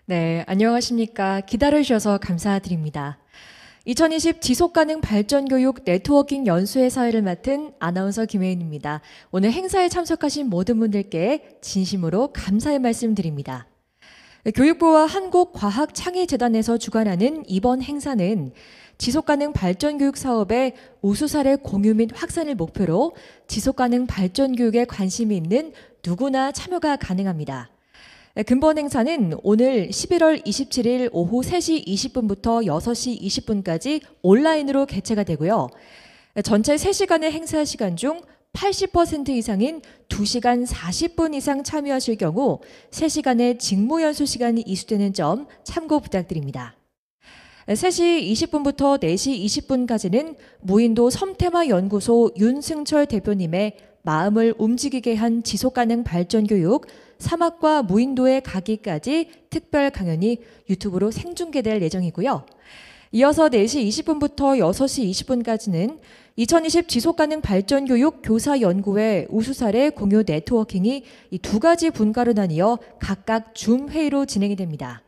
네, 안녕하십니까. 기다려주셔서 감사드립니다. 2020 지속가능 발전교육 네트워킹 연수회 사회를 맡은 아나운서 김혜인입니다. 오늘 행사에 참석하신 모든 분들께 진심으로 감사의 말씀드립니다. 교육부와 한국과학창의재단에서 주관하는 이번 행사는 지속가능 발전교육 사업의 우수 사례 공유 및 확산을 목표로 지속가능 발전교육에 관심이 있는 누구나 참여가 가능합니다. 근본 행사는 오늘 11월 27일 오후 3시 20분부터 6시 20분까지 온라인으로 개최가 되고요. 전체 3시간의 행사 시간 중 80% 이상인 2시간 40분 이상 참여하실 경우 3시간의 직무 연수 시간이 이수되는 점 참고 부탁드립니다. 3시 20분부터 4시 20분까지는 무인도 섬테마 연구소 윤승철 대표님의 마음을 움직이게 한 지속가능 발전교육 3학과 무인도에 가기까지 특별 강연이 유튜브로 생중계될 예정이고요. 이어서 4시 20분부터 6시 20분까지는 2020 지속가능 발전교육 교사연구회 우수사례 공유 네트워킹이 이 두 가지 분과로 나뉘어 각각 줌 회의로 진행이 됩니다.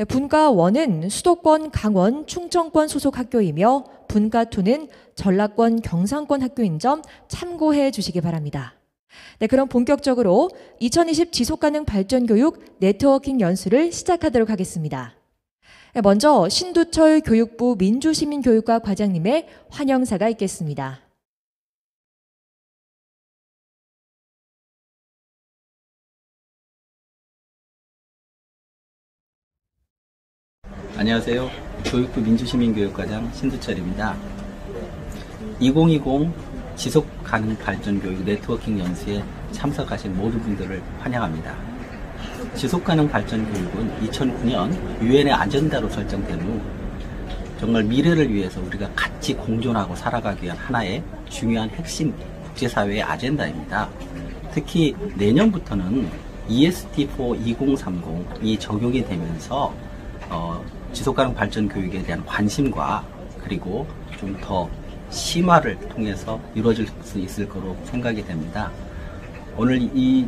분과 1은 수도권 강원 충청권 소속 학교이며 분과 2는 전라권 경상권 학교인 점 참고해 주시기 바랍니다. 네, 그럼 본격적으로 2020 지속가능 발전교육 네트워킹 연수를 시작하도록 하겠습니다. 먼저 신두철 교육부 민주시민교육과 과장님의 환영사가 있겠습니다. 안녕하세요. 교육부 민주시민교육과장 신두철입니다. 2020 지속가능발전교육 네트워킹 연수에 참석하신 모든 분들을 환영합니다. 지속가능발전교육은 2009년 유엔의 아젠다로 설정된 후 정말 미래를 위해서 우리가 같이 공존하고 살아가기 위한 하나의 중요한 핵심 국제사회의 아젠다입니다. 특히 내년부터는 EST4 2030이 적용이 되면서 지속가능 발전 교육에 대한 관심과 그리고 좀 더 심화를 통해서 이루어질 수 있을 거로 생각이 됩니다. 오늘 이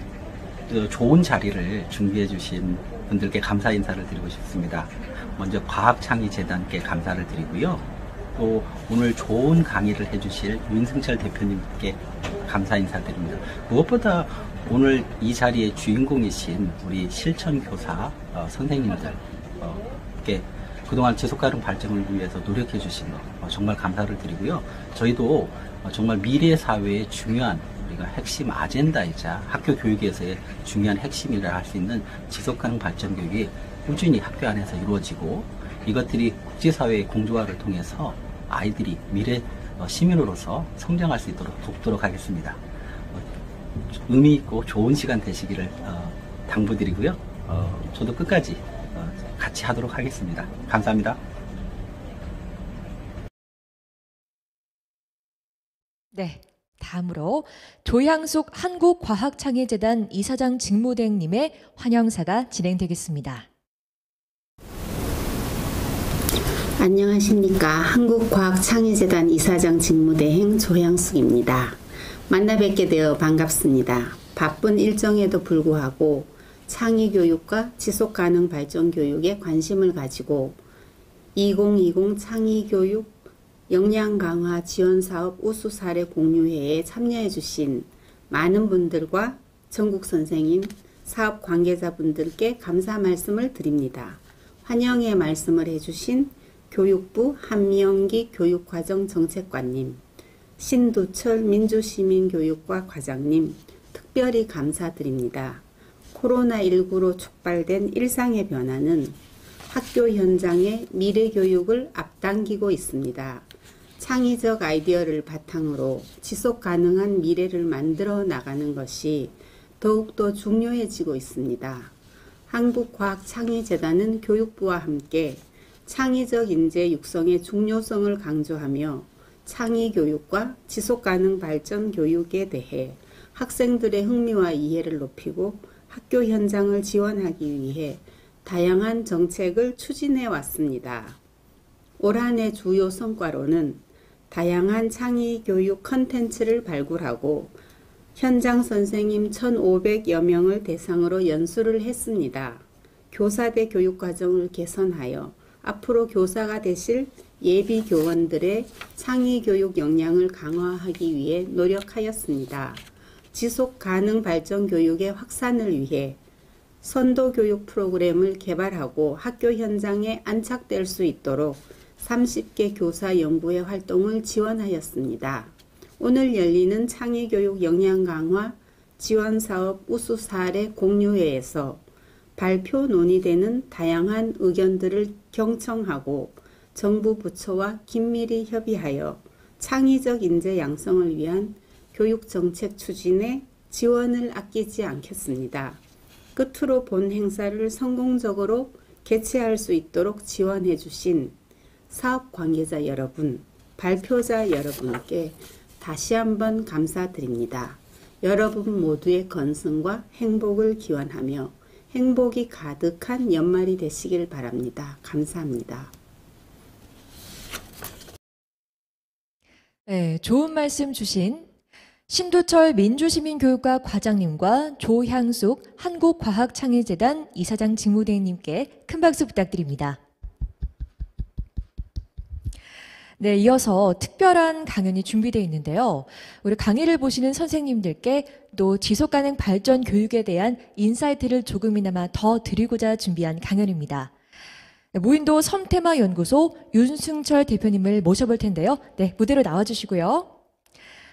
좋은 자리를 준비해 주신 분들께 감사 인사를 드리고 싶습니다. 먼저 과학창의재단께 감사를 드리고요. 또 오늘 좋은 강의를 해주실 윤승철 대표님께 감사 인사드립니다. 무엇보다 오늘 이 자리의 주인공이신 우리 실천교사 선생님들께 그동안 지속가능 발전을 위해서 노력해 주신 것 정말 감사를 드리고요. 저희도 정말 미래 사회의 중요한 우리가 핵심 아젠다이자 학교 교육에서의 중요한 핵심이라 할 수 있는 지속가능 발전 교육이 꾸준히 학교 안에서 이루어지고 이것들이 국제사회의 공조화를 통해서 아이들이 미래 시민으로서 성장할 수 있도록 돕도록 하겠습니다. 의미 있고 좋은 시간 되시기를 당부드리고요. 저도 끝까지 같이 하도록 하겠습니다. 감사합니다. 네, 다음으로 조향숙 한국과학창의재단 이사장 직무대행님의 환영사가 진행되겠습니다. 안녕하십니까. 한국과학창의재단 이사장 직무대행 조향숙입니다. 만나 뵙게 되어 반갑습니다. 바쁜 일정에도 불구하고 창의교육과 지속가능 발전교육에 관심을 가지고 2020 창의교육 역량강화 지원사업 우수사례 공유회에 참여해 주신 많은 분들과 전국 선생님, 사업 관계자분들께 감사 말씀을 드립니다. 환영의 말씀을 해주신 교육부 한명기 교육과정정책관님, 신두철 민주시민교육과 과장님 특별히 감사드립니다. 코로나19로 촉발된 일상의 변화는 학교 현장의 미래교육을 앞당기고 있습니다. 창의적 아이디어를 바탕으로 지속가능한 미래를 만들어 나가는 것이 더욱더 중요해지고 있습니다. 한국과학창의재단은 교육부와 함께 창의적 인재 육성의 중요성을 강조하며 창의교육과 지속가능 발전 교육에 대해 학생들의 흥미와 이해를 높이고 학교 현장을 지원하기 위해 다양한 정책을 추진해 왔습니다. 올 한 해 주요 성과로는 다양한 창의교육 컨텐츠를 발굴하고 현장 선생님 1,500여 명을 대상으로 연수를 했습니다. 교사대 교육과정을 개선하여 앞으로 교사가 되실 예비 교원들의 창의 교육 역량을 강화하기 위해 노력하였습니다. 지속 가능 발전 교육의 확산을 위해 선도 교육 프로그램을 개발하고 학교 현장에 안착될 수 있도록 30개 교사 연구회 활동을 지원하였습니다. 오늘 열리는 창의교육 역량 강화 지원사업 우수 사례 공유회에서 발표 논의되는 다양한 의견들을 경청하고 정부 부처와 긴밀히 협의하여 창의적 인재 양성을 위한 교육정책 추진에 지원을 아끼지 않겠습니다. 끝으로 본 행사를 성공적으로 개최할 수 있도록 지원해 주신 사업 관계자 여러분, 발표자 여러분께 다시 한번 감사드립니다. 여러분 모두의 건승과 행복을 기원하며 행복이 가득한 연말이 되시길 바랍니다. 감사합니다. 네, 좋은 말씀 주신 신도철 민주시민교육과 과장님과 조향숙 한국과학창의재단 이사장 직무대행님께 큰 박수 부탁드립니다. 네, 이어서 특별한 강연이 준비되어 있는데요. 우리 강의를 보시는 선생님들께 또 지속가능 발전 교육에 대한 인사이트를 조금이나마 더 드리고자 준비한 강연입니다. 네, 무인도 섬테마 연구소 윤승철 대표님을 모셔볼 텐데요. 네, 무대로 나와주시고요.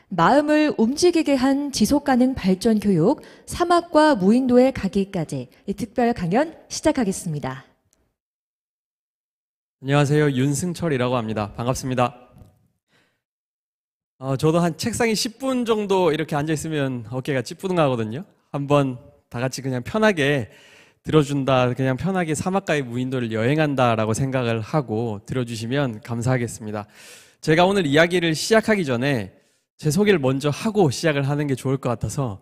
마음을 움직이게 한 지속가능 발전 교육, 사막과 무인도에 가기까지 이 특별 강연 시작하겠습니다. 안녕하세요. 윤승철이라고 합니다. 반갑습니다. 저도 한 책상에 10분 정도 이렇게 앉아있으면 어깨가 찌뿌둥하거든요. 한번 다 같이 그냥 편하게 들어준다, 그냥 편하게 사막가의 무인도를 여행한다라고 생각을 하고 들어주시면 감사하겠습니다. 제가 오늘 이야기를 시작하기 전에 제 소개를 먼저 하고 시작을 하는 게 좋을 것 같아서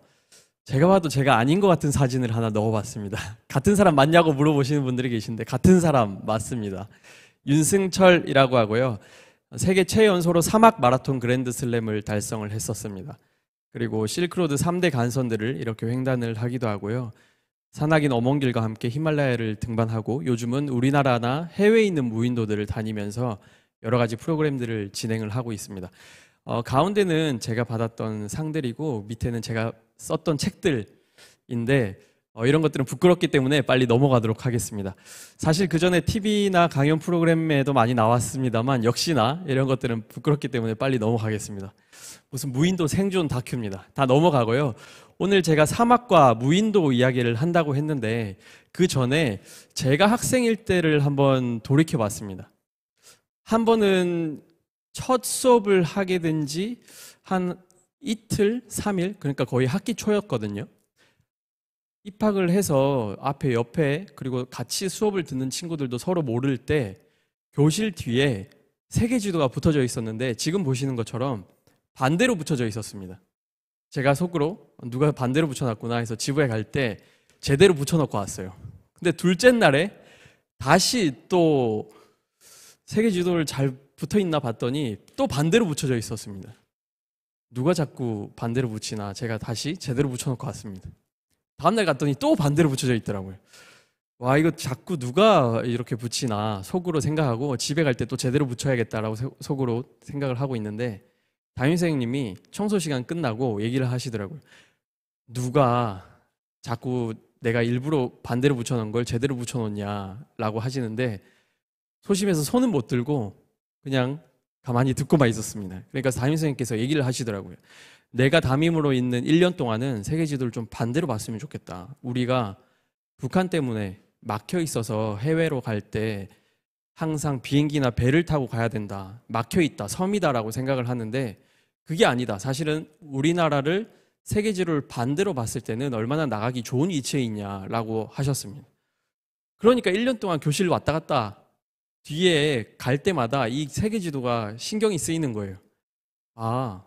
제가 봐도 제가 아닌 것 같은 사진을 하나 넣어봤습니다. 같은 사람 맞냐고 물어보시는 분들이 계신데 같은 사람 맞습니다. 윤승철이라고 하고요. 세계 최연소로 사막 마라톤 그랜드 슬램을 달성을 했었습니다. 그리고 실크로드 3대 간선들을 이렇게 횡단을 하기도 하고요. 산악인 어몽길과 함께 히말라야를 등반하고 요즘은 우리나라나 해외에 있는 무인도들을 다니면서 여러 가지 프로그램들을 진행을 하고 있습니다. 가운데는 제가 받았던 상들이고 밑에는 제가 썼던 책들인데 이런 것들은 부끄럽기 때문에 빨리 넘어가도록 하겠습니다. 사실 그 전에 TV나 강연 프로그램에도 많이 나왔습니다만 역시나 이런 것들은 부끄럽기 때문에 빨리 넘어가겠습니다. 무슨 무인도 생존 다큐입니다. 다 넘어가고요. 오늘 제가 사막과 무인도 이야기를 한다고 했는데 그 전에 제가 학생일 때를 한번 돌이켜 봤습니다. 한 번은 첫 수업을 하게 된 지 한 이틀, 3일, 그러니까 거의 학기 초였거든요. 입학을 해서 앞에 옆에 그리고 같이 수업을 듣는 친구들도 서로 모를 때 교실 뒤에 세계지도가 붙어져 있었는데 지금 보시는 것처럼 반대로 붙여져 있었습니다. 제가 속으로 누가 반대로 붙여놨구나 해서 집에 갈 때 제대로 붙여놓고 왔어요. 근데 둘째 날에 다시 또 세계지도를 잘 붙어있나 봤더니 또 반대로 붙여져 있었습니다. 누가 자꾸 반대로 붙이나 제가 다시 제대로 붙여놓고 왔습니다. 다음날 갔더니 또 반대로 붙여져 있더라고요. 와, 이거 자꾸 누가 이렇게 붙이나 속으로 생각하고 집에 갈 때 또 제대로 붙여야겠다라고 속으로 생각을 하고 있는데 담임선생님이 청소 시간 끝나고 얘기를 하시더라고요. 누가 자꾸 내가 일부러 반대로 붙여놓은 걸 제대로 붙여놓냐라고 하시는데 소심해서 손은 못 들고 그냥 가만히 듣고만 있었습니다. 그러니까 담임선생님께서 얘기를 하시더라고요. 내가 담임으로 있는 1년 동안은 세계지도를 좀 반대로 봤으면 좋겠다. 우리가 북한 때문에 막혀 있어서 해외로 갈 때 항상 비행기나 배를 타고 가야 된다. 막혀 있다. 섬이다라고 생각을 하는데 그게 아니다. 사실은 우리나라를 세계지도를 반대로 봤을 때는 얼마나 나가기 좋은 위치에 있냐라고 하셨습니다. 그러니까 1년 동안 교실 왔다 갔다 뒤에 갈 때마다 이 세계지도가 신경이 쓰이는 거예요. 아,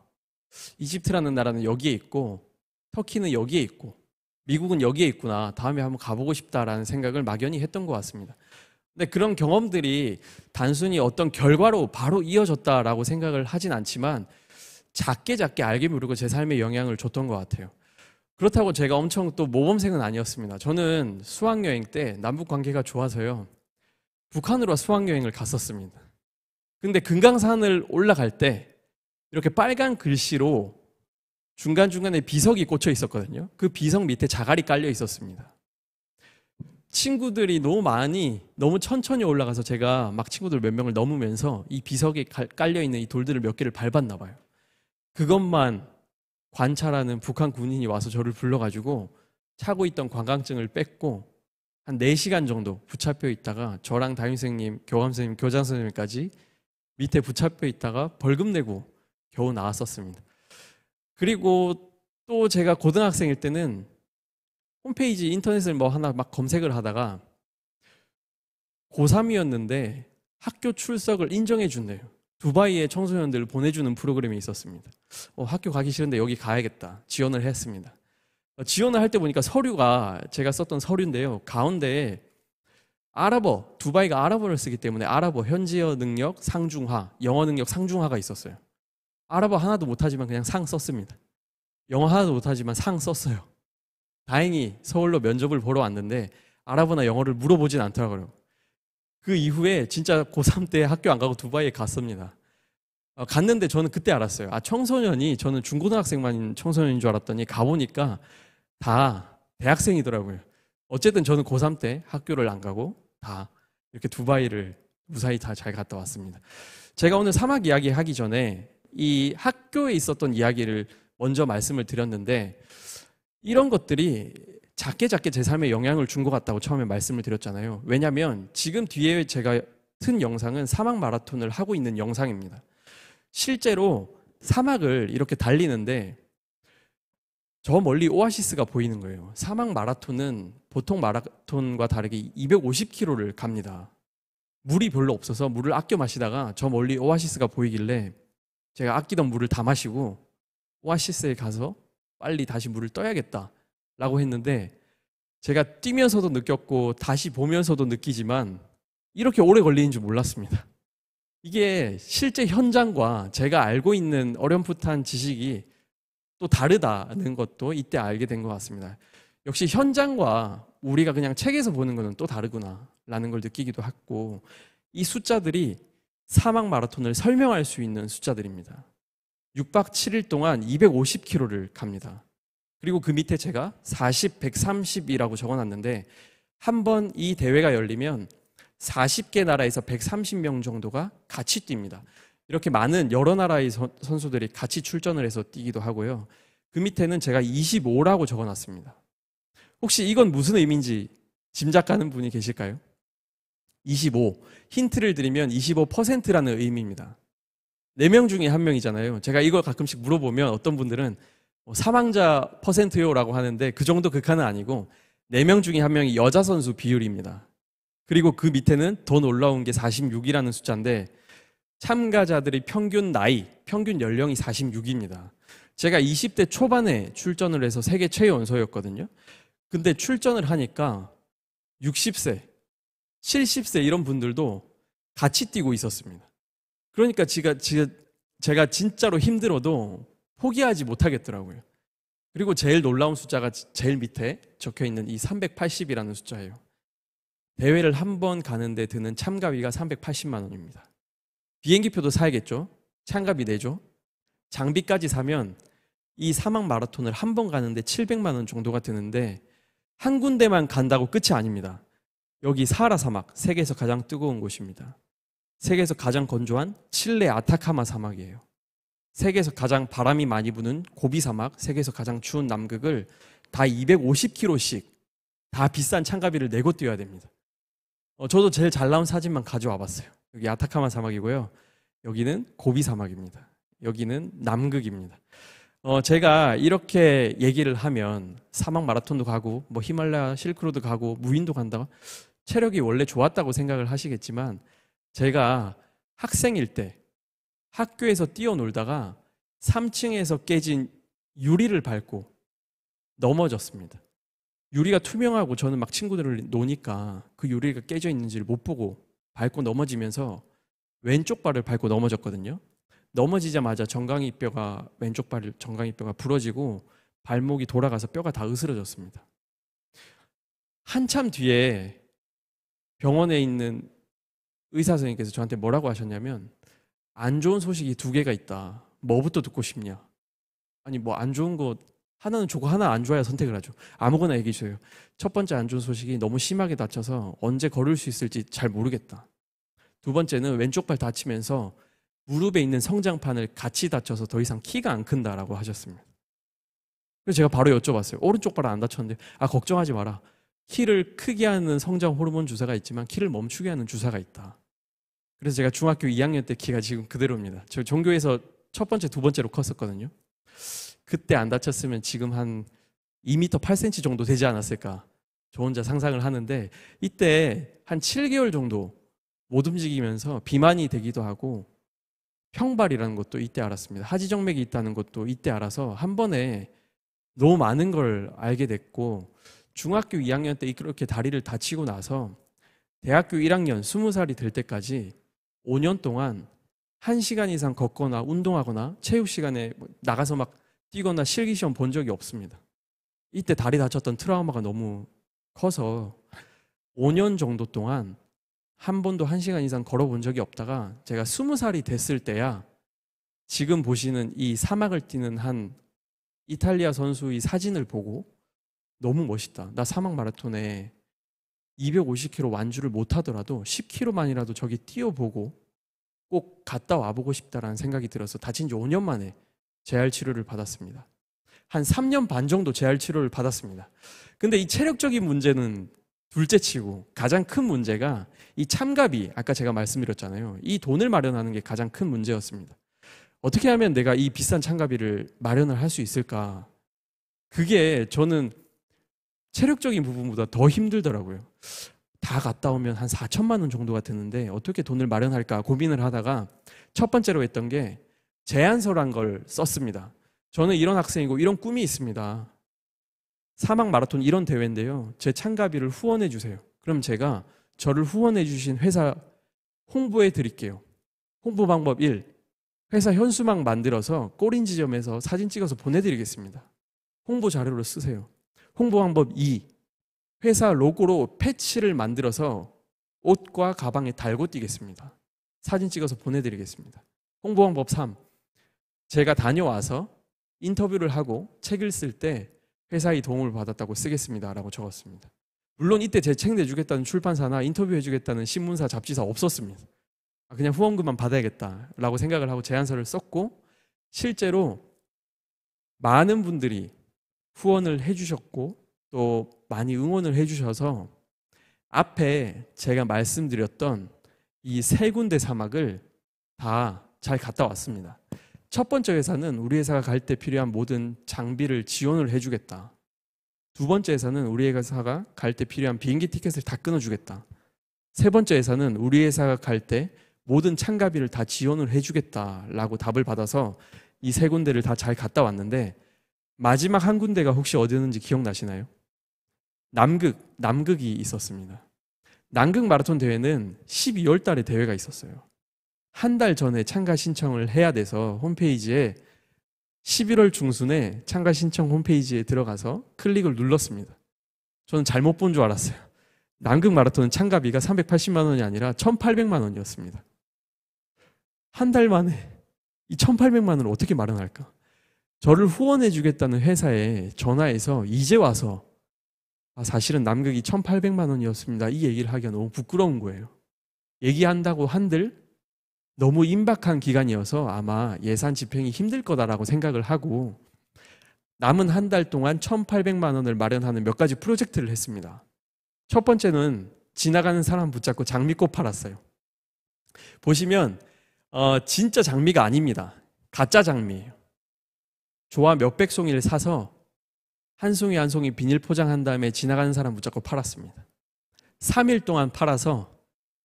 이집트라는 나라는 여기에 있고 터키는 여기에 있고 미국은 여기에 있구나. 다음에 한번 가보고 싶다라는 생각을 막연히 했던 것 같습니다. 근데 그런 경험들이 단순히 어떤 결과로 바로 이어졌다라고 생각을 하진 않지만 작게 작게 알게 모르고 제 삶에 영향을 줬던 것 같아요. 그렇다고 제가 엄청 또 모범생은 아니었습니다. 저는 수학여행 때 남북 관계가 좋아서요. 북한으로 수학여행을 갔었습니다. 근데 금강산을 올라갈 때 이렇게 빨간 글씨로 중간중간에 비석이 꽂혀 있었거든요. 그 비석 밑에 자갈이 깔려 있었습니다. 친구들이 너무 천천히 올라가서 제가 막 친구들 몇 명을 넘으면서 이 비석에 깔려 있는 이 돌들을 몇 개를 밟았나 봐요. 그것만 관찰하는 북한 군인이 와서 저를 불러가지고 차고 있던 관광증을 뺐고 한 4시간 정도 붙잡혀 있다가 저랑 담임선생님, 교감선생님, 교장선생님까지 밑에 붙잡혀 있다가 벌금 내고 겨우 나왔었습니다. 그리고 또 제가 고등학생일 때는 홈페이지 인터넷을 뭐 하나 막 검색을 하다가 고3이었는데 학교 출석을 인정해 준대요. 두바이에 청소년들을 보내주는 프로그램이 있었습니다. 학교 가기 싫은데 여기 가야겠다. 지원을 했습니다. 지원을 할 때 보니까 서류가 제가 썼던 서류인데요. 가운데에 아랍어, 두바이가 아랍어를 쓰기 때문에 아랍어 현지어 능력 상중하, 영어 능력 상중하가 있었어요. 아랍어 하나도 못하지만 그냥 상 썼습니다. 영어 하나도 못하지만 상 썼어요. 다행히 서울로 면접을 보러 왔는데 아랍어나 영어를 물어보진 않더라고요. 그 이후에 진짜 고3 때 학교 안 가고 두바이에 갔습니다. 갔는데 저는 그때 알았어요. 청소년이, 저는 중고등학생만 청소년인 줄 알았더니 가보니까 다 대학생이더라고요. 어쨌든 저는 고3 때 학교를 안 가고 다 이렇게 두바이를 무사히 다 잘 갔다 왔습니다. 제가 오늘 사막 이야기 하기 전에 이 학교에 있었던 이야기를 먼저 말씀을 드렸는데 이런 것들이 작게 제 삶에 영향을 준 것 같다고 처음에 말씀을 드렸잖아요. 왜냐하면 지금 뒤에 제가 튼 영상은 사막 마라톤을 하고 있는 영상입니다. 실제로 사막을 이렇게 달리는데 저 멀리 오아시스가 보이는 거예요. 사막 마라톤은 보통 마라톤과 다르게 250km를 갑니다. 물이 별로 없어서 물을 아껴 마시다가 저 멀리 오아시스가 보이길래 제가 아끼던 물을 다 마시고 오아시스에 가서 빨리 다시 물을 떠야겠다 라고 했는데 제가 뛰면서도 느꼈고 다시 보면서도 느끼지만 이렇게 오래 걸리는 줄 몰랐습니다. 이게 실제 현장과 제가 알고 있는 어렴풋한 지식이 또 다르다는 것도 이때 알게 된 것 같습니다. 역시 현장과 우리가 그냥 책에서 보는 거는 또 다르구나 라는 걸 느끼기도 했고 이 숫자들이 사막 마라톤을 설명할 수 있는 숫자들입니다. 6박 7일 동안 250km를 갑니다. 그리고 그 밑에 제가 40, 130이라고 적어놨는데 한 번 이 대회가 열리면 40개 나라에서 130명 정도가 같이 뜁니다. 이렇게 많은 여러 나라의 선수들이 같이 출전을 해서 뛰기도 하고요. 그 밑에는 제가 25라고 적어놨습니다. 혹시 이건 무슨 의미인지 짐작가는 분이 계실까요? 25. 힌트를 드리면 25%라는 의미입니다. 4명 중에 1명이잖아요. 제가 이걸 가끔씩 물어보면 어떤 분들은 사망자 %요라고 하는데 그 정도 극한은 아니고 4명 중에 1명이 여자 선수 비율입니다. 그리고 그 밑에는 더 놀라운 게 46이라는 숫자인데 참가자들의 평균 나이, 평균 연령이 46입니다. 제가 20대 초반에 출전을 해서 세계 최연소였거든요. 근데 출전을 하니까 60세, 70세 이런 분들도 같이 뛰고 있었습니다. 그러니까 제가 진짜로 힘들어도 포기하지 못하겠더라고요. 그리고 제일 놀라운 숫자가 제일 밑에 적혀있는 이 380이라는 숫자예요. 대회를 한 번 가는데 드는 참가비가 380만 원입니다. 비행기표도 사야겠죠? 참가비 내죠? 장비까지 사면 이 사막 마라톤을 한 번 가는데 700만 원 정도가 드는데 한 군데만 간다고 끝이 아닙니다. 여기 사하라 사막, 세계에서 가장 뜨거운 곳입니다. 세계에서 가장 건조한 칠레 아타카마 사막이에요. 세계에서 가장 바람이 많이 부는 고비 사막, 세계에서 가장 추운 남극을 다 250km씩 다 비싼 참가비를 내고 뛰어야 됩니다. 저도 제일 잘 나온 사진만 가져와 봤어요. 여기 아타카마 사막이고요. 여기는 고비 사막입니다. 여기는 남극입니다. 제가 이렇게 얘기를 하면 사막 마라톤도 가고 뭐 히말라야 실크로드 가고 무인도 간다고 체력이 원래 좋았다고 생각을 하시겠지만 제가 학생일 때 학교에서 뛰어놀다가 3층에서 깨진 유리를 밟고 넘어졌습니다. 유리가 투명하고 저는 막 친구들을 노니까 그 유리가 깨져 있는지를 못 보고 밟고 넘어지면서 왼쪽 발을 밟고 넘어졌거든요. 넘어지자마자 왼쪽 발 정강이뼈가 부러지고 발목이 돌아가서 뼈가 다 으스러졌습니다. 한참 뒤에 병원에 있는 의사 선생님께서 저한테 뭐라고 하셨냐면 안 좋은 소식이 2개가 있다. 뭐부터 듣고 싶냐? 아니 뭐 안 좋은 거 하나는 좋고 하나 안 좋아야 선택을 하죠. 아무거나 얘기해 주세요. 첫 번째 안 좋은 소식이 너무 심하게 다쳐서 언제 걸을 수 있을지 잘 모르겠다. 2번째는 왼쪽 발 다치면서 무릎에 있는 성장판을 같이 다쳐서 더 이상 키가 안 큰다라고 하셨습니다. 그래서 제가 바로 여쭤봤어요. 오른쪽 발은 안 다쳤는데 걱정하지 마라. 키를 크게 하는 성장 호르몬 주사가 있지만 키를 멈추게 하는 주사가 있다. 그래서 제가 중학교 2학년 때 키가 지금 그대로입니다. 저 종교에서 첫 번째, 2번째로 컸었거든요. 그때 안 다쳤으면 지금 한 2m 8cm 정도 되지 않았을까. 저 혼자 상상을 하는데 이때 한 7개월 정도 못 움직이면서 비만이 되기도 하고 평발이라는 것도 이때 알았습니다. 하지정맥이 있다는 것도 이때 알아서 한 번에 너무 많은 걸 알게 됐고 중학교 2학년 때 이렇게 다리를 다치고 나서 대학교 1학년 20살이 될 때까지 5년 동안 1시간 이상 걷거나 운동하거나 체육 시간에 나가서 막 뛰거나 실기시험 본 적이 없습니다. 이때 다리 다쳤던 트라우마가 너무 커서 5년 정도 동안 한 번도 1시간 이상 걸어본 적이 없다가 제가 20살이 됐을 때야 지금 보시는 이 사막을 뛰는 한 이탈리아 선수의 사진을 보고 너무 멋있다. 나 사막 마라톤에 250km 완주를 못하더라도 10km만이라도 저기 뛰어보고 꼭 갔다 와보고 싶다라는 생각이 들어서 다친 지 5년 만에 재활 치료를 받았습니다. 한 3년 반 정도 재활 치료를 받았습니다. 근데 이 체력적인 문제는 둘째치고 가장 큰 문제가 이 참가비, 아까 제가 말씀드렸잖아요. 이 돈을 마련하는 게 가장 큰 문제였습니다. 어떻게 하면 내가 이 비싼 참가비를 마련을 할 수 있을까? 그게 저는 체력적인 부분보다 더 힘들더라고요. 다 갔다 오면 한 4천만 원 정도가 드는데 어떻게 돈을 마련할까 고민을 하다가 첫 번째로 했던 게 제안서란 걸 썼습니다. 저는 이런 학생이고 이런 꿈이 있습니다. 사막 마라톤 이런 대회인데요. 제 참가비를 후원해 주세요. 그럼 제가 저를 후원해 주신 회사 홍보해 드릴게요. 홍보 방법 1. 회사 현수막 만들어서 꼬린 지점에서 사진 찍어서 보내드리겠습니다. 홍보 자료로 쓰세요. 홍보 방법 2. 회사 로고로 패치를 만들어서 옷과 가방에 달고 뛰겠습니다. 사진 찍어서 보내드리겠습니다. 홍보 방법 3. 제가 다녀와서 인터뷰를 하고 책을 쓸 때 회사의 도움을 받았다고 쓰겠습니다. 라고 적었습니다. 물론 이때 제 책 내주겠다는 출판사나 인터뷰해주겠다는 신문사, 잡지사 없었습니다. 그냥 후원금만 받아야겠다라고 생각을 하고 제안서를 썼고 실제로 많은 분들이 후원을 해주셨고 또 많이 응원을 해주셔서 앞에 제가 말씀드렸던 이 3군데 사막을 다 잘 갔다 왔습니다. 첫 번째 회사는 우리 회사가 갈 때 필요한 모든 장비를 지원을 해주겠다. 2번째 회사는 우리 회사가 갈 때 필요한 비행기 티켓을 다 끊어주겠다. 3번째 회사는 우리 회사가 갈 때 모든 참가비를 다 지원을 해주겠다라고 답을 받아서 이 3군데를 다 잘 갔다 왔는데 마지막 한 군데가 혹시 어디였는지 기억나시나요? 남극이 있었습니다. 남극 마라톤 대회는 12월 달에 대회가 있었어요. 한 달 전에 참가 신청을 해야 돼서 홈페이지에 11월 중순에 참가 신청 홈페이지에 들어가서 클릭을 눌렀습니다. 저는 잘못 본 줄 알았어요. 남극 마라톤은 참가비가 380만 원이 아니라 1,800만 원이었습니다. 한 달 만에 이 1,800만 원을 어떻게 마련할까? 저를 후원해 주겠다는 회사에 전화해서 이제 와서 사실은 남극이 1,800만 원이었습니다. 이 얘기를 하기가 너무 부끄러운 거예요. 얘기한다고 한들 너무 임박한 기간이어서 아마 예산 집행이 힘들 거다라고 생각을 하고 남은 한 달 동안 1,800만 원을 마련하는 몇 가지 프로젝트를 했습니다. 첫 번째는 지나가는 사람 붙잡고 장미꽃 팔았어요. 보시면 진짜 장미가 아닙니다. 가짜 장미예요. 조화 몇백 송이를 사서 한 송이 한 송이 비닐 포장한 다음에 지나가는 사람 붙잡고 팔았습니다. 3일 동안 팔아서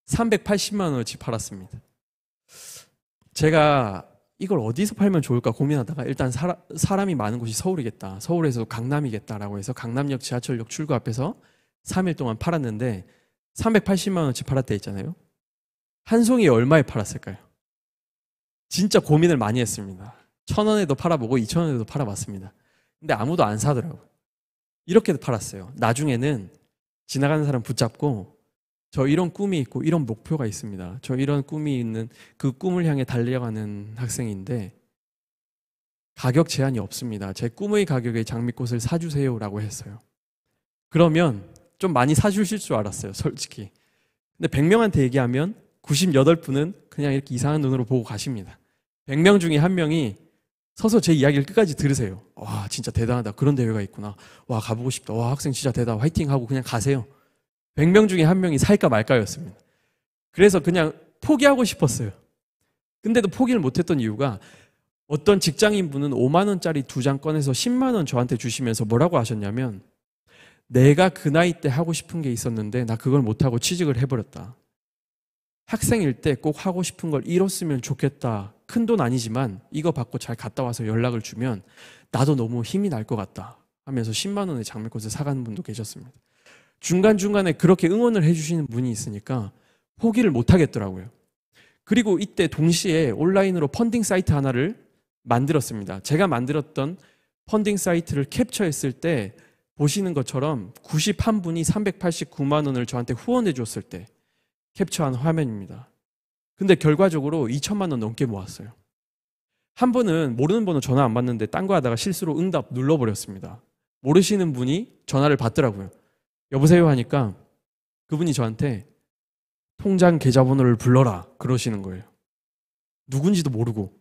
380만 원어치 팔았습니다. 제가 이걸 어디서 팔면 좋을까 고민하다가 일단 사람이 많은 곳이 서울이겠다. 서울에서 강남이겠다라고 해서 강남역 지하철역 출구 앞에서 3일 동안 팔았는데 380만 원어치 팔았다 했잖아요. 한 송이에 얼마에 팔았을까요? 진짜 고민을 많이 했습니다. 1,000원에도 팔아보고 2,000원에도 팔아봤습니다. 근데 아무도 안 사더라고요. 이렇게 팔았어요. 나중에는 지나가는 사람 붙잡고 저 이런 꿈이 있고 이런 목표가 있습니다. 저 이런 꿈이 있는 그 꿈을 향해 달려가는 학생인데 가격 제한이 없습니다. 제 꿈의 가격에 장미꽃을 사주세요라고 했어요. 그러면 좀 많이 사주실 줄 알았어요. 솔직히. 근데 100명한테 얘기하면 98분은 그냥 이렇게 이상한 눈으로 보고 가십니다. 100명 중에 한 명이 서서 제 이야기를 끝까지 들으세요. 와, 진짜 대단하다. 그런 대회가 있구나. 와, 가보고 싶다. 와, 학생 진짜 대단하다. 화이팅 하고 그냥 가세요. 100명 중에 한 명이 살까 말까였습니다. 그래서 그냥 포기하고 싶었어요. 근데도 포기를 못했던 이유가 어떤 직장인분은 5만 원짜리 2장 꺼내서 10만 원 저한테 주시면서 뭐라고 하셨냐면 내가 그 나이 때 하고 싶은 게 있었는데 나 그걸 못하고 취직을 해버렸다. 학생일 때 꼭 하고 싶은 걸 이뤘으면 좋겠다. 큰 돈 아니지만 이거 받고 잘 갔다 와서 연락을 주면 나도 너무 힘이 날 것 같다 하면서 10만 원의 장미꽃을 사가는 분도 계셨습니다. 중간중간에 그렇게 응원을 해주시는 분이 있으니까 포기를 못 하겠더라고요. 그리고 이때 동시에 온라인으로 펀딩 사이트 하나를 만들었습니다. 제가 만들었던 펀딩 사이트를 캡처했을 때 보시는 것처럼 91분이 389만 원을 저한테 후원해 줬을 때 캡처한 화면입니다. 근데 결과적으로 2천만 원 넘게 모았어요. 한 분은 모르는 번호 전화 안 받는데 딴 거 하다가 실수로 응답 눌러버렸습니다. 모르시는 분이 전화를 받더라고요. 여보세요 하니까 그분이 저한테 통장 계좌번호를 불러라 그러시는 거예요. 누군지도 모르고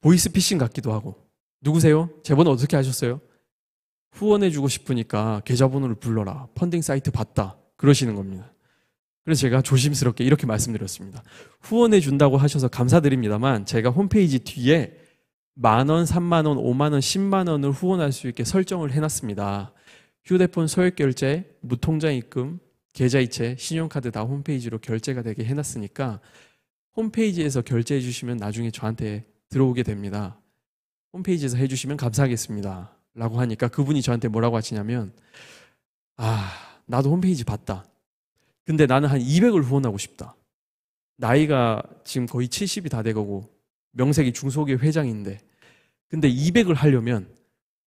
보이스피싱 같기도 하고 누구세요? 제 번호 어떻게 하셨어요? 후원해주고 싶으니까 계좌번호를 불러라. 펀딩 사이트 봤다. 그러시는 겁니다. 그래서 제가 조심스럽게 이렇게 말씀드렸습니다. 후원해준다고 하셔서 감사드립니다만 제가 홈페이지 뒤에 10,000원, 30,000원, 50,000원, 100,000원을 후원할 수 있게 설정을 해놨습니다. 휴대폰 소액결제, 무통장 입금, 계좌이체, 신용카드 다 홈페이지로 결제가 되게 해놨으니까 홈페이지에서 결제해 주시면 나중에 저한테 들어오게 됩니다. 홈페이지에서 해주시면 감사하겠습니다. 라고 하니까 그분이 저한테 뭐라고 하시냐면 나도 홈페이지 봤다. 근데 나는 한 200을 후원하고 싶다. 나이가 지금 거의 70이 다 돼가고 명색이 중소기업 회장인데 근데 200을 하려면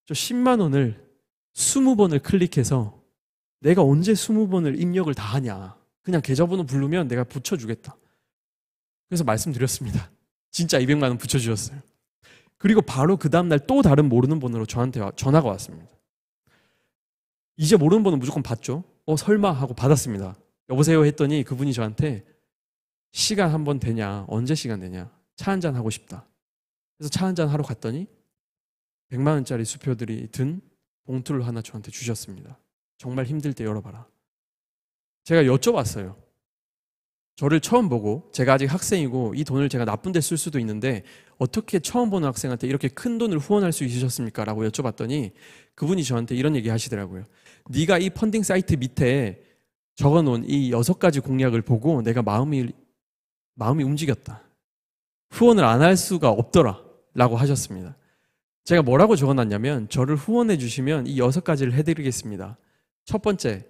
저 10만 원을 20번을 클릭해서 내가 언제 20번을 입력을 다 하냐. 그냥 계좌번호 부르면 내가 붙여주겠다. 그래서 말씀드렸습니다. 진짜 200만 원 붙여주셨어요. 그리고 바로 그 다음날 또 다른 모르는 번호로 저한테 전화가 왔습니다. 이제 모르는 번호 무조건 받죠. 설마 하고 받았습니다. 여보세요 했더니 그분이 저한테 시간 한번 되냐, 언제 시간 되냐, 차 한잔 하고 싶다. 그래서 차 한잔 하러 갔더니 100만 원짜리 수표들이 든 봉투를 하나 저한테 주셨습니다. 정말 힘들 때 열어봐라. 제가 여쭤봤어요. 저를 처음 보고 제가 아직 학생이고 이 돈을 제가 나쁜 데 쓸 수도 있는데 어떻게 처음 보는 학생한테 이렇게 큰 돈을 후원할 수 있으셨습니까? 라고 여쭤봤더니 그분이 저한테 이런 얘기 하시더라고요. 네가 이 펀딩 사이트 밑에 적어놓은 이 6가지 공약을 보고 내가 마음이 움직였다. 후원을 안 할 수가 없더라 라고 하셨습니다. 제가 뭐라고 적어놨냐면 저를 후원해 주시면 이 6가지를 해드리겠습니다. 첫 번째,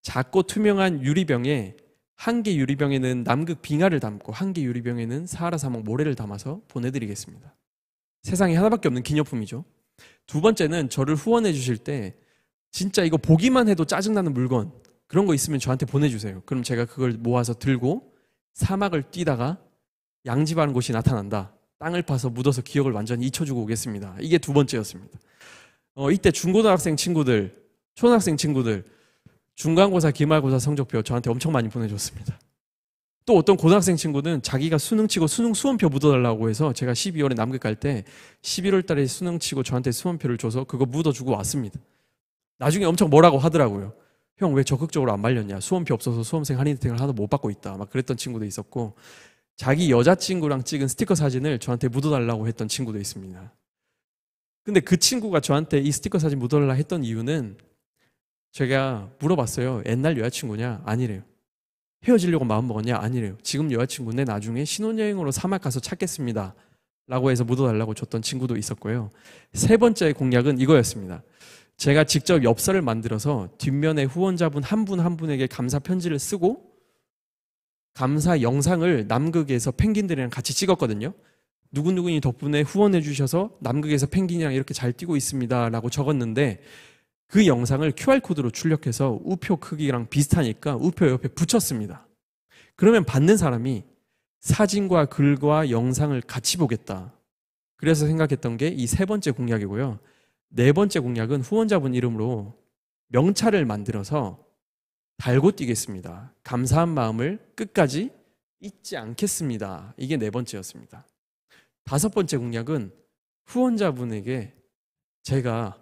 작고 투명한 유리병에 한 개 유리병에는 남극 빙하를 담고 한 개 유리병에는 사하라 사막 모래를 담아서 보내드리겠습니다. 세상에 하나밖에 없는 기념품이죠. 두 번째는 저를 후원해 주실 때 진짜 이거 보기만 해도 짜증나는 물건 그런 거 있으면 저한테 보내주세요. 그럼 제가 그걸 모아서 들고 사막을 뛰다가 양지바라는 곳이 나타난다. 땅을 파서 묻어서 기억을 완전히 잊혀주고 오겠습니다. 이게 두 번째였습니다. 이때 중고등학생 친구들, 초등학생 친구들 중간고사, 기말고사 성적표 저한테 엄청 많이 보내줬습니다. 또 어떤 고등학생 친구는 자기가 수능 치고 수능 수험표 묻어달라고 해서 제가 12월에 남극 갈 때 11월 달에 수능 치고 저한테 수험표를 줘서 그거 묻어주고 왔습니다. 나중에 엄청 뭐라고 하더라고요. 형 왜 적극적으로 안 말렸냐. 수험표 없어서 수험생 할인 혜택을 하나도 못 받고 있다. 막 그랬던 친구도 있었고 자기 여자친구랑 찍은 스티커 사진을 저한테 묻어달라고 했던 친구도 있습니다. 근데 그 친구가 저한테 이 스티커 사진 묻어달라 했던 이유는 제가 물어봤어요. 옛날 여자친구냐? 아니래요. 헤어지려고 마음먹었냐? 아니래요. 지금 여자친구인데 나중에 신혼여행으로 사막 가서 찾겠습니다. 라고 해서 묻어달라고 줬던 친구도 있었고요. 세 번째 공약은 이거였습니다. 제가 직접 엽서를 만들어서 뒷면에 후원자분 한 분 한 분에게 감사 편지를 쓰고 감사 영상을 남극에서 펭귄들이랑 같이 찍었거든요. 누구누구니 덕분에 후원해 주셔서 남극에서 펭귄이랑 이렇게 잘 뛰고 있습니다 라고 적었는데 그 영상을 QR코드로 출력해서 우표 크기랑 비슷하니까 우표 옆에 붙였습니다. 그러면 받는 사람이 사진과 글과 영상을 같이 보겠다. 그래서 생각했던 게 이 세 번째 공약이고요. 네 번째 공약은 후원자분 이름으로 명찰을 만들어서 달고 뛰겠습니다. 감사한 마음을 끝까지 잊지 않겠습니다. 이게 네 번째였습니다. 다섯 번째 공약은 후원자분에게 제가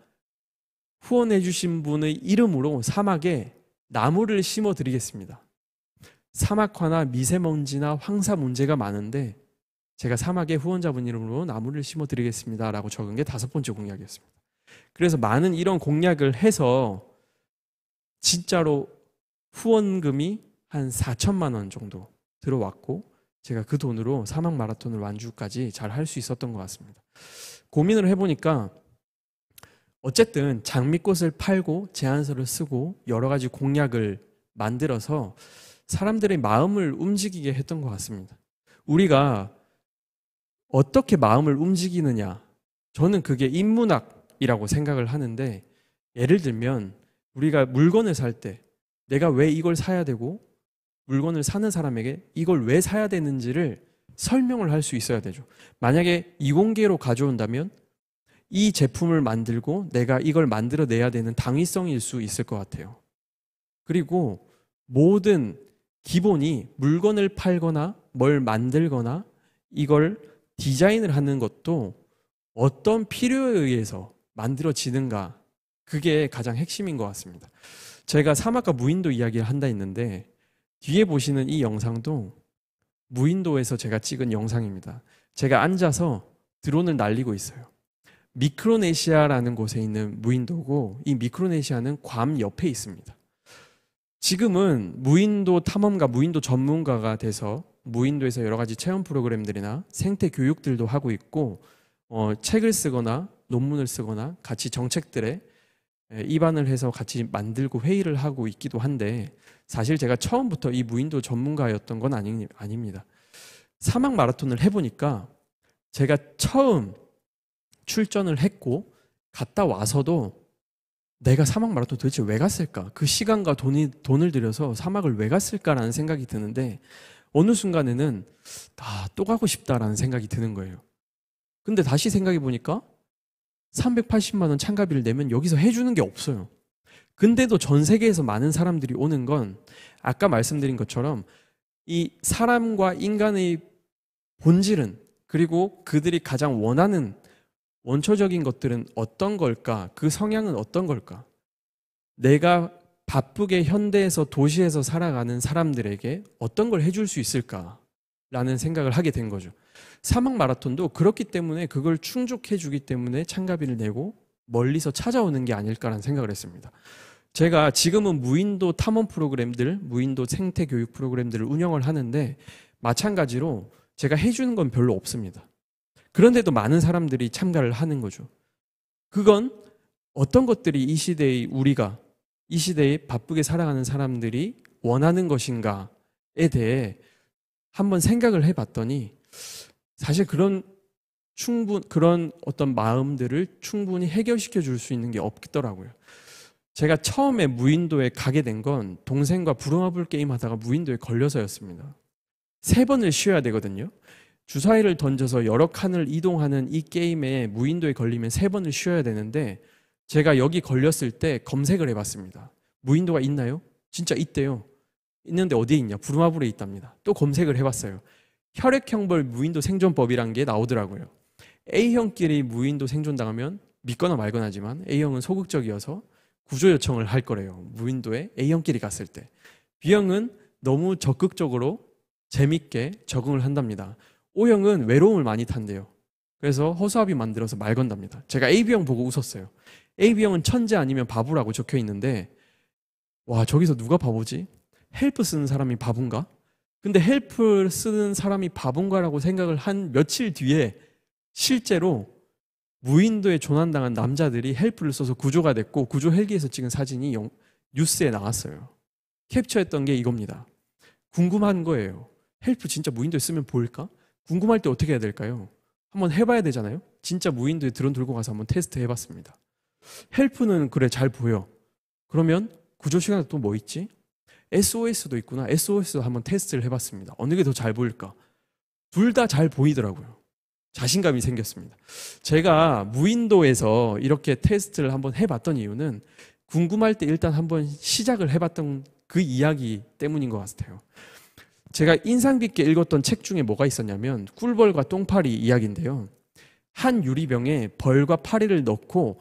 후원해 주신 분의 이름으로 사막에 나무를 심어 드리겠습니다. 사막화나 미세먼지나 황사 문제가 많은데 제가 사막에 후원자분 이름으로 나무를 심어 드리겠습니다 라고 적은 게 다섯 번째 공약이었습니다. 그래서 많은 이런 공약을 해서 진짜로 후원금이 한 4천만 원 정도 들어왔고 제가 그 돈으로 사막 마라톤을 완주까지 잘 할 수 있었던 것 같습니다. 고민을 해보니까 어쨌든 장미꽃을 팔고 제안서를 쓰고 여러 가지 공약을 만들어서 사람들의 마음을 움직이게 했던 것 같습니다. 우리가 어떻게 마음을 움직이느냐, 저는 그게 인문학이라고 생각을 하는데, 예를 들면 우리가 물건을 살 때 내가 왜 이걸 사야 되고 물건을 사는 사람에게 이걸 왜 사야 되는지를 설명을 할 수 있어야 되죠. 만약에 이공계로 가져온다면 이 제품을 만들고 내가 이걸 만들어내야 되는 당위성일 수 있을 것 같아요. 그리고 모든 기본이 물건을 팔거나 뭘 만들거나 이걸 디자인을 하는 것도 어떤 필요에 의해서 만들어지는가, 그게 가장 핵심인 것 같습니다. 제가 사막과 무인도 이야기를 한다 했는데 뒤에 보시는 이 영상도 무인도에서 제가 찍은 영상입니다. 제가 앉아서 드론을 날리고 있어요. 미크로네시아라는 곳에 있는 무인도고 이 미크로네시아는 괌 옆에 있습니다. 지금은 무인도 탐험가, 무인도 전문가가 돼서 무인도에서 여러 가지 체험 프로그램들이나 생태 교육들도 하고 있고 책을 쓰거나 논문을 쓰거나 같이 정책들에 입안을 해서 같이 만들고 회의를 하고 있기도 한데 사실 제가 처음부터 이 무인도 전문가였던 건 아닙니다. 사막 마라톤을 해보니까 제가 처음 출전을 했고 갔다 와서도 내가 사막 마라톤 도대체 왜 갔을까? 그 시간과 돈을 들여서 사막을 왜 갔을까라는 생각이 드는데 어느 순간에는 또 가고 싶다라는 생각이 드는 거예요. 근데 다시 생각해 보니까 380만 원 참가비를 내면 여기서 해주는 게 없어요. 근데도 전 세계에서 많은 사람들이 오는 건 아까 말씀드린 것처럼 이 사람과 인간의 본질은, 그리고 그들이 가장 원하는 원초적인 것들은 어떤 걸까? 그 성향은 어떤 걸까? 내가 바쁘게 현대에서 도시에서 살아가는 사람들에게 어떤 걸 해줄 수 있을까라는 생각을 하게 된 거죠. 사막 마라톤도 그렇기 때문에 그걸 충족해 주기 때문에 참가비를 내고 멀리서 찾아오는 게 아닐까라는 생각을 했습니다. 제가 지금은 무인도 탐험 프로그램들, 무인도 생태 교육 프로그램들을 운영을 하는데 마찬가지로 제가 해주는 건 별로 없습니다. 그런데도 많은 사람들이 참가를 하는 거죠. 그건 어떤 것들이 이 시대의 우리가, 이 시대에 바쁘게 살아가는 사람들이 원하는 것인가에 대해 한번 생각을 해봤더니 사실 그런 어떤 마음들을 충분히 해결시켜 줄 수 있는 게 없더라고요. 제가 처음에 무인도에 가게 된 건 동생과 부루마블 게임 하다가 무인도에 걸려서였습니다. 3번을 쉬어야 되거든요. 주사위를 던져서 여러 칸을 이동하는 이 게임에 무인도에 걸리면 3번을 쉬어야 되는데 제가 여기 걸렸을 때 검색을 해봤습니다. 무인도가 있나요? 진짜 있대요. 있는데 어디에 있냐? 부루마블에 있답니다. 또 검색을 해봤어요. 혈액형별 무인도 생존법이란 게 나오더라고요. A형끼리 무인도 생존당하면 믿거나 말거나 하지만 A형은 소극적이어서 구조 요청을 할 거래요. 무인도에 A형끼리 갔을 때. B형은 너무 적극적으로 재밌게 적응을 한답니다. O형은 외로움을 많이 탄대요. 그래서 허수아비 만들어서 말 건답니다. 제가 AB형 보고 웃었어요. AB형은 천재 아니면 바보라고 적혀 있는데 와, 저기서 누가 바보지? 헬프 쓰는 사람이 바본가? 근데 헬프 쓰는 사람이 바본가라고 생각을 한 며칠 뒤에 실제로 무인도에 조난당한 남자들이 헬프를 써서 구조가 됐고 구조 헬기에서 찍은 사진이 뉴스에 나왔어요. 캡처했던 게 이겁니다. 궁금한 거예요. 헬프 진짜 무인도에 쓰면 보일까? 궁금할 때 어떻게 해야 될까요? 한번 해봐야 되잖아요. 진짜 무인도에 드론 들고 가서 한번 테스트 해봤습니다. 헬프는 그래 잘 보여. 그러면 구조 시간에 또 뭐 있지? SOS도 있구나. SOS도 한번 테스트를 해봤습니다. 어느 게 더 잘 보일까? 둘 다 잘 보이더라고요. 자신감이 생겼습니다. 제가 무인도에서 이렇게 테스트를 한번 해봤던 이유는 궁금할 때 일단 한번 시작을 해봤던 그 이야기 때문인 것 같아요. 제가 인상 깊게 읽었던 책 중에 뭐가 있었냐면 꿀벌과 똥파리 이야기인데요. 한 유리병에 벌과 파리를 넣고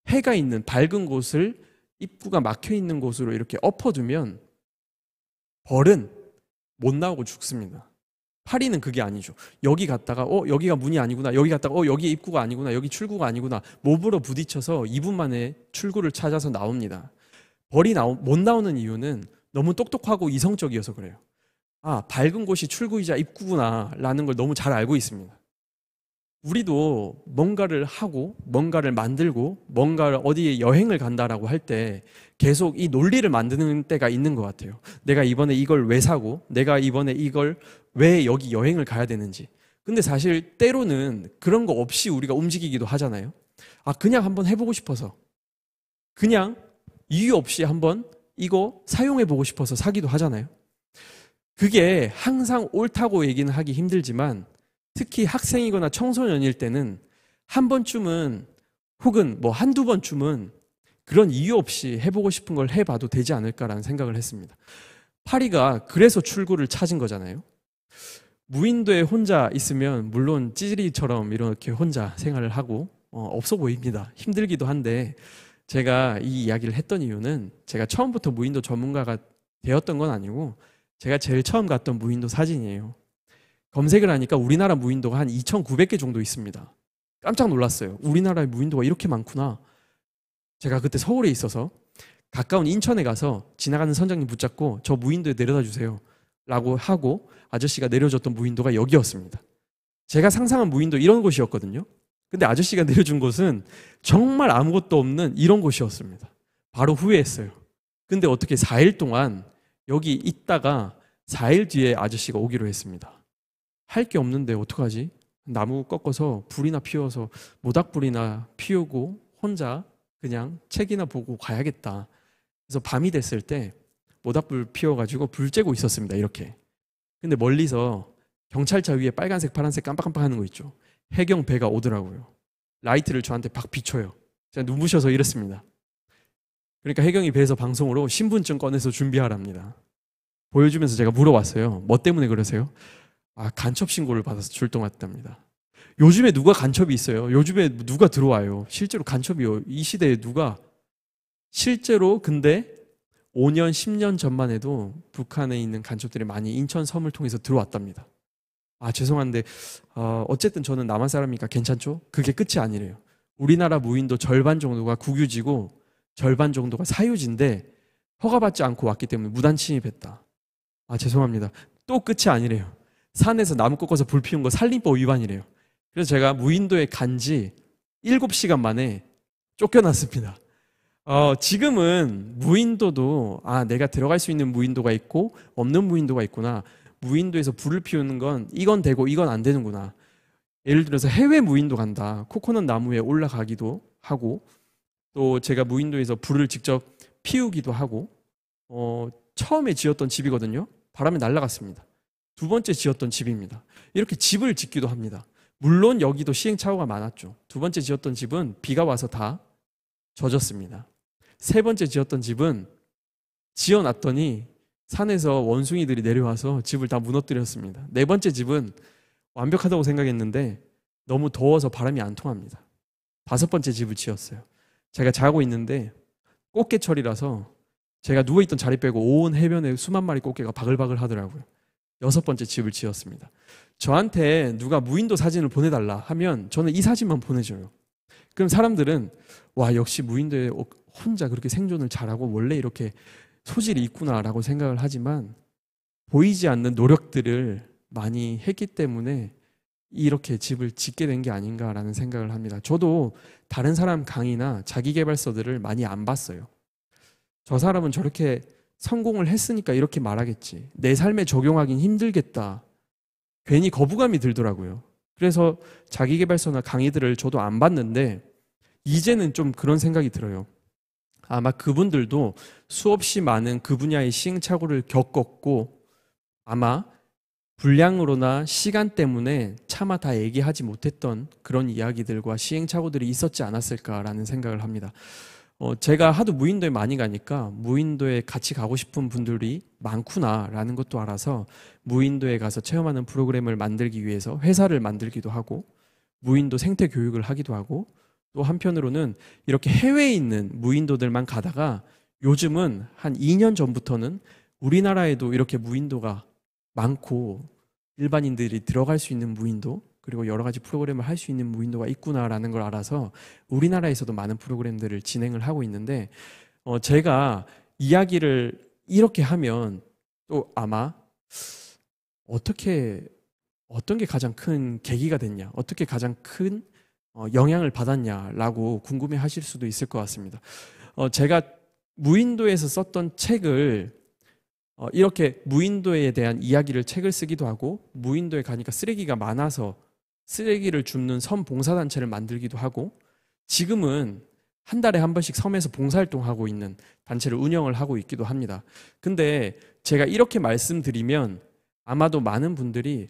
해가 있는 밝은 곳을 입구가 막혀 있는 곳으로 이렇게 엎어두면 벌은 못 나오고 죽습니다. 파리는 그게 아니죠. 여기 갔다가 여기가 문이 아니구나. 여기 갔다가 여기 입구가 아니구나. 여기 출구가 아니구나. 몸으로 부딪혀서 2분 만에 출구를 찾아서 나옵니다. 벌이 못 나오는 이유는 너무 똑똑하고 이성적이어서 그래요. 아, 밝은 곳이 출구이자 입구구나 라는 걸 너무 잘 알고 있습니다. 우리도 뭔가를 하고 뭔가를 만들고 뭔가를 어디에 여행을 간다라고 할 때 계속 이 논리를 만드는 때가 있는 것 같아요. 내가 이번에 이걸 왜 사고 내가 이번에 이걸 왜 여기 여행을 가야 되는지. 근데 사실 때로는 그런 거 없이 우리가 움직이기도 하잖아요. 아, 그냥 한번 해보고 싶어서 그냥 이유 없이 한번 이거 사용해보고 싶어서 사기도 하잖아요. 그게 항상 옳다고 얘기는 하기 힘들지만 특히 학생이거나 청소년일 때는 한 번쯤은 혹은 뭐 한두 번쯤은 그런 이유 없이 해보고 싶은 걸 해봐도 되지 않을까라는 생각을 했습니다. 파리가 그래서 출구를 찾은 거잖아요. 무인도에 혼자 있으면 물론 찌질이처럼 이렇게 혼자 생활을 하고 없어 보입니다. 힘들기도 한데 제가 이 이야기를 했던 이유는 제가 처음부터 무인도 전문가가 되었던 건 아니고 제가 제일 처음 갔던 무인도 사진이에요. 검색을 하니까 우리나라 무인도가 한 2,900개 정도 있습니다. 깜짝 놀랐어요. 우리나라에 무인도가 이렇게 많구나. 제가 그때 서울에 있어서 가까운 인천에 가서 지나가는 선장님 붙잡고 저 무인도에 내려다 주세요 라고 하고 아저씨가 내려줬던 무인도가 여기였습니다. 제가 상상한 무인도 이런 곳이었거든요. 근데 아저씨가 내려준 곳은 정말 아무것도 없는 이런 곳이었습니다. 바로 후회했어요. 근데 어떻게 4일 동안 여기 있다가 4일 뒤에 아저씨가 오기로 했습니다. 할 게 없는데 어떡하지? 나무 꺾어서 불이나 피워서 모닥불이나 피우고 혼자 그냥 책이나 보고 가야겠다. 그래서 밤이 됐을 때 모닥불 피워가지고 불 쬐고 있었습니다. 이렇게. 근데 멀리서 경찰차 위에 빨간색, 파란색 깜빡깜빡 하는 거 있죠. 해경 배가 오더라고요. 라이트를 저한테 막 비춰요. 제가 눈부셔서 이랬습니다. 그러니까 해경이 배에서 방송으로 신분증 꺼내서 준비하랍니다. 보여주면서 제가 물어봤어요. 뭐 때문에 그러세요? 아, 간첩 신고를 받아서 출동했답니다. 요즘에 누가 간첩이 있어요? 요즘에 누가 들어와요? 실제로 간첩이요. 이 시대에 누가 실제로 근데 5년, 10년 전만 해도 북한에 있는 간첩들이 많이 인천 섬을 통해서 들어왔답니다. 아, 죄송한데 어쨌든 저는 남한 사람이니까 괜찮죠? 그게 끝이 아니래요. 우리나라 무인도 절반 정도가 국유지고 절반 정도가 사유지인데 허가받지 않고 왔기 때문에 무단 침입했다. 아, 죄송합니다. 또 끝이 아니래요. 산에서 나무 꺾어서 불 피운 거 산림법 위반이래요. 그래서 제가 무인도에 간지 7시간 만에 쫓겨났습니다. 지금은 무인도도 내가 들어갈 수 있는 무인도가 있고 없는 무인도가 있구나. 무인도에서 불을 피우는 건 이건 되고 이건 안 되는구나. 예를 들어서 해외 무인도 간다. 코코넛 나무에 올라가기도 하고 또 제가 무인도에서 불을 직접 피우기도 하고 처음에 지었던 집이거든요. 바람에 날아갔습니다. 두 번째 지었던 집입니다. 이렇게 집을 짓기도 합니다. 물론 여기도 시행착오가 많았죠. 두 번째 지었던 집은 비가 와서 다 젖었습니다. 세 번째 지었던 집은 지어놨더니 산에서 원숭이들이 내려와서 집을 다 무너뜨렸습니다. 네 번째 집은 완벽하다고 생각했는데 너무 더워서 바람이 안 통합니다. 다섯 번째 집을 지었어요. 제가 자고 있는데 꽃게철이라서 제가 누워있던 자리 빼고 온 해변에 수만 마리 꽃게가 바글바글 하더라고요. 여섯 번째 집을 지었습니다. 저한테 누가 무인도 사진을 보내달라 하면 저는 이 사진만 보내줘요. 그럼 사람들은 와, 역시 무인도에 혼자 그렇게 생존을 잘하고 원래 이렇게 소질이 있구나라고 생각을 하지만 보이지 않는 노력들을 많이 했기 때문에 이렇게 집을 짓게 된 게 아닌가라는 생각을 합니다. 저도 다른 사람 강의나 자기계발서들을 많이 안 봤어요. 저 사람은 저렇게 성공을 했으니까 이렇게 말하겠지. 내 삶에 적용하긴 힘들겠다. 괜히 거부감이 들더라고요. 그래서 자기계발서나 강의들을 저도 안 봤는데 이제는 좀 그런 생각이 들어요. 아마 그분들도 수없이 많은 그 분야의 시행착오를 겪었고 아마 분량으로나 시간 때문에 차마 다 얘기하지 못했던 그런 이야기들과 시행착오들이 있었지 않았을까라는 생각을 합니다. 제가 하도 무인도에 많이 가니까 무인도에 같이 가고 싶은 분들이 많구나라는 것도 알아서 무인도에 가서 체험하는 프로그램을 만들기 위해서 회사를 만들기도 하고 무인도 생태 교육을 하기도 하고 또 한편으로는 이렇게 해외에 있는 무인도들만 가다가 요즘은 한 2년 전부터는 우리나라에도 이렇게 무인도가 많고 일반인들이 들어갈 수 있는 무인도 그리고 여러 가지 프로그램을 할 수 있는 무인도가 있구나라는 걸 알아서 우리나라에서도 많은 프로그램들을 진행을 하고 있는데 제가 이야기를 이렇게 하면 또 아마 어떤 게 가장 큰 계기가 됐냐 어떻게 가장 큰 영향을 받았냐라고 궁금해 하실 수도 있을 것 같습니다. 제가 무인도에서 썼던 책을 이렇게 무인도에 대한 이야기를 책을 쓰기도 하고 무인도에 가니까 쓰레기가 많아서 쓰레기를 줍는 섬 봉사단체를 만들기도 하고 지금은 한 달에 한 번씩 섬에서 봉사활동하고 있는 단체를 운영을 하고 있기도 합니다. 근데 제가 이렇게 말씀드리면 아마도 많은 분들이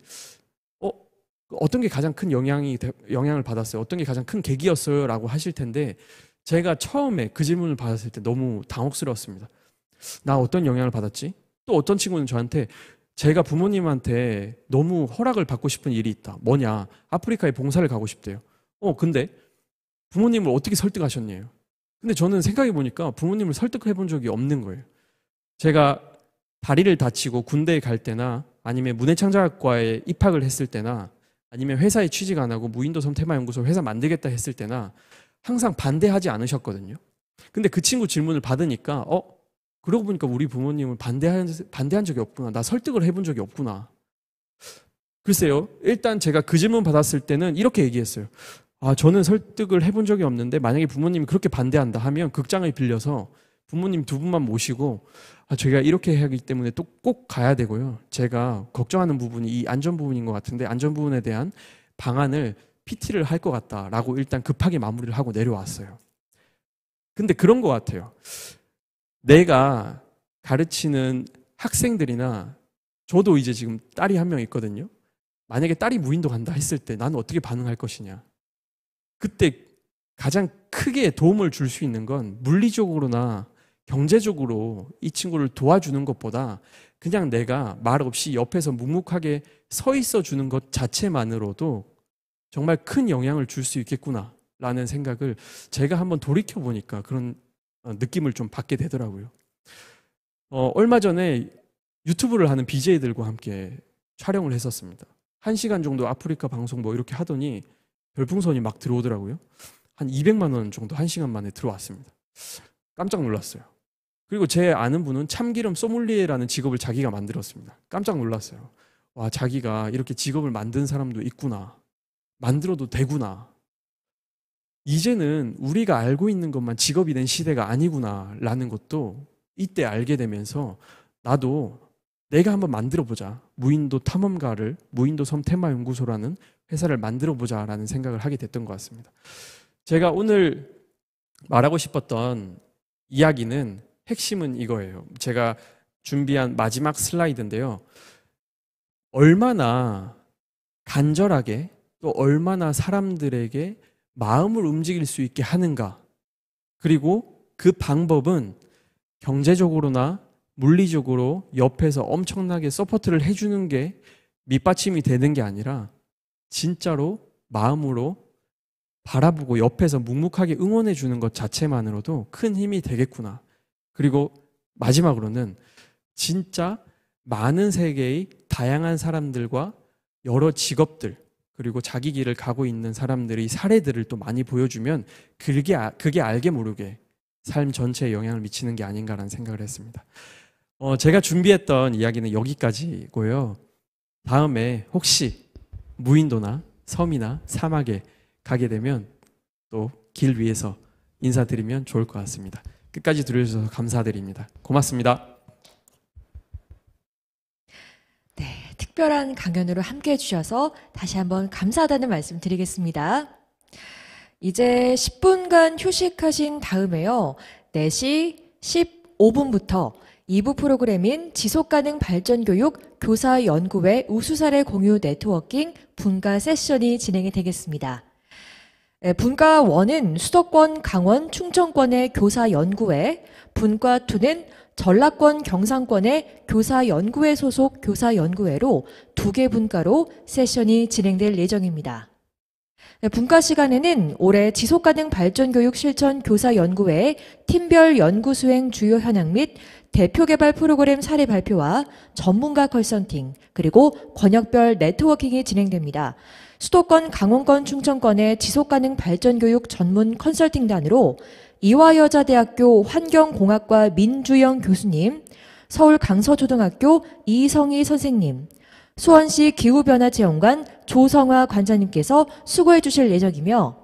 어떤 게 가장 큰 영향을 받았어요? 어떤 게 가장 큰 계기였어요? 라고 하실 텐데 제가 처음에 그 질문을 받았을 때 너무 당혹스러웠습니다. 나 어떤 영향을 받았지? 또 어떤 친구는 저한테 제가 부모님한테 너무 허락을 받고 싶은 일이 있다. 뭐냐? 아프리카에 봉사를 가고 싶대요. 근데 부모님을 어떻게 설득하셨냐요? 근데 저는 생각해 보니까 부모님을 설득해 본 적이 없는 거예요. 제가 다리를 다치고 군대에 갈 때나 아니면 문해창작학과에 입학을 했을 때나 아니면 회사에 취직 안 하고 무인도 섬 테마연구소 회사 만들겠다 했을 때나 항상 반대하지 않으셨거든요. 근데 그 친구 질문을 받으니까 그러고 보니까 우리 부모님은 반대한 적이 없구나. 나 설득을 해본 적이 없구나. 글쎄요. 일단 제가 그 질문 받았을 때는 이렇게 얘기했어요. 저는 설득을 해본 적이 없는데 만약에 부모님이 그렇게 반대한다 하면 극장을 빌려서 부모님 두 분만 모시고 저희가 이렇게 해야 하기 때문에 또 꼭 가야 되고요. 제가 걱정하는 부분이 이 안전 부분인 것 같은데 안전 부분에 대한 방안을 PT를 할 것 같다라고 일단 급하게 마무리를 하고 내려왔어요. 근데 그런 것 같아요. 내가 가르치는 학생들이나 저도 이제 지금 딸이 한 명 있거든요. 만약에 딸이 무인도 간다 했을 때 나는 어떻게 반응할 것이냐. 그때 가장 크게 도움을 줄 수 있는 건 물리적으로나 경제적으로 이 친구를 도와주는 것보다 그냥 내가 말 없이 옆에서 묵묵하게 서 있어 주는 것 자체만으로도 정말 큰 영향을 줄 수 있겠구나라는 생각을 제가 한번 돌이켜 보니까 그런 느낌을 좀 받게 되더라고요. 얼마 전에 유튜브를 하는 BJ들과 함께 촬영을 했었습니다. 1시간 정도 아프리카 방송 뭐 이렇게 하더니 별풍선이 막 들어오더라고요. 한 200만 원 정도 1시간 만에 들어왔습니다. 깜짝 놀랐어요. 그리고 제 아는 분은 참기름 소믈리에라는 직업을 자기가 만들었습니다. 깜짝 놀랐어요. 와, 자기가 이렇게 직업을 만든 사람도 있구나. 만들어도 되구나. 이제는 우리가 알고 있는 것만 직업이 된 시대가 아니구나라는 것도 이때 알게 되면서 나도 내가 한번 만들어보자. 무인도 탐험가를 무인도 섬 테마연구소라는 회사를 만들어보자라는 생각을 하게 됐던 것 같습니다. 제가 오늘 말하고 싶었던 이야기는 핵심은 이거예요. 제가 준비한 마지막 슬라이드인데요. 얼마나 간절하게 또 얼마나 사람들에게 마음을 움직일 수 있게 하는가. 그리고 그 방법은 경제적으로나 물리적으로 옆에서 엄청나게 서포트를 해주는 게 밑받침이 되는 게 아니라 진짜로 마음으로 바라보고 옆에서 묵묵하게 응원해 주는 것 자체만으로도 큰 힘이 되겠구나. 그리고 마지막으로는 진짜 많은 세계의 다양한 사람들과 여러 직업들 그리고 자기 길을 가고 있는 사람들의 사례들을 또 많이 보여주면 그게 알게 모르게 삶 전체에 영향을 미치는 게 아닌가라는 생각을 했습니다. 제가 준비했던 이야기는 여기까지고요. 다음에 혹시 무인도나 섬이나 사막에 가게 되면 또 길 위에서 인사드리면 좋을 것 같습니다. 끝까지 들어주셔서 감사드립니다. 고맙습니다. 네, 특별 특별한 강연으로 함께 해주셔서 다시 한번 감사하다는 말씀 드리겠습니다. 이제 10분간 휴식하신 다음에요. 4시 15분부터 2부 프로그램인 지속가능 발전교육 교사연구회 우수사례 공유 네트워킹 분과 세션이 진행이 되겠습니다. 분과 1은 수도권, 강원, 충청권의 교사연구회, 분과 2는 전라권, 경상권의 교사연구회 소속 교사연구회로 2개 분과로 세션이 진행될 예정입니다. 분과 시간에는 올해 지속가능 발전교육 실천 교사연구회의 팀별 연구 수행 주요 현황 및 대표 개발 프로그램 사례 발표와 전문가 컨설팅, 그리고 권역별 네트워킹이 진행됩니다. 수도권, 강원권, 충청권의 지속가능 발전교육 전문 컨설팅단으로 이화여자대학교 환경공학과 민주영 교수님, 서울 강서초등학교 이성희 선생님, 수원시 기후변화체험관 조성화 관장님께서 수고해 주실 예정이며,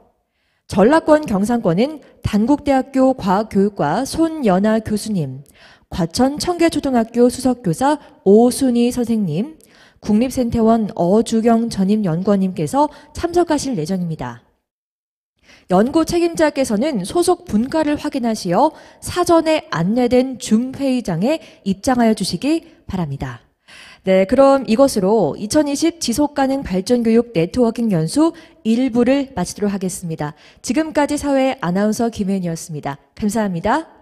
전라권 경상권은 단국대학교 과학교육과 손연아 교수님, 과천 청계초등학교 수석교사 오순희 선생님, 국립센태원 어주경 전임연구원님께서 참석하실 예정입니다. 연구 책임자께서는 소속 분과를 확인하시어 사전에 안내된 줌회의장에 입장하여 주시기 바랍니다. 네, 그럼 이것으로 2020 지속가능 발전교육 네트워킹 연수 1부를 마치도록 하겠습니다. 지금까지 사회 아나운서 김혜연이었습니다. 감사합니다.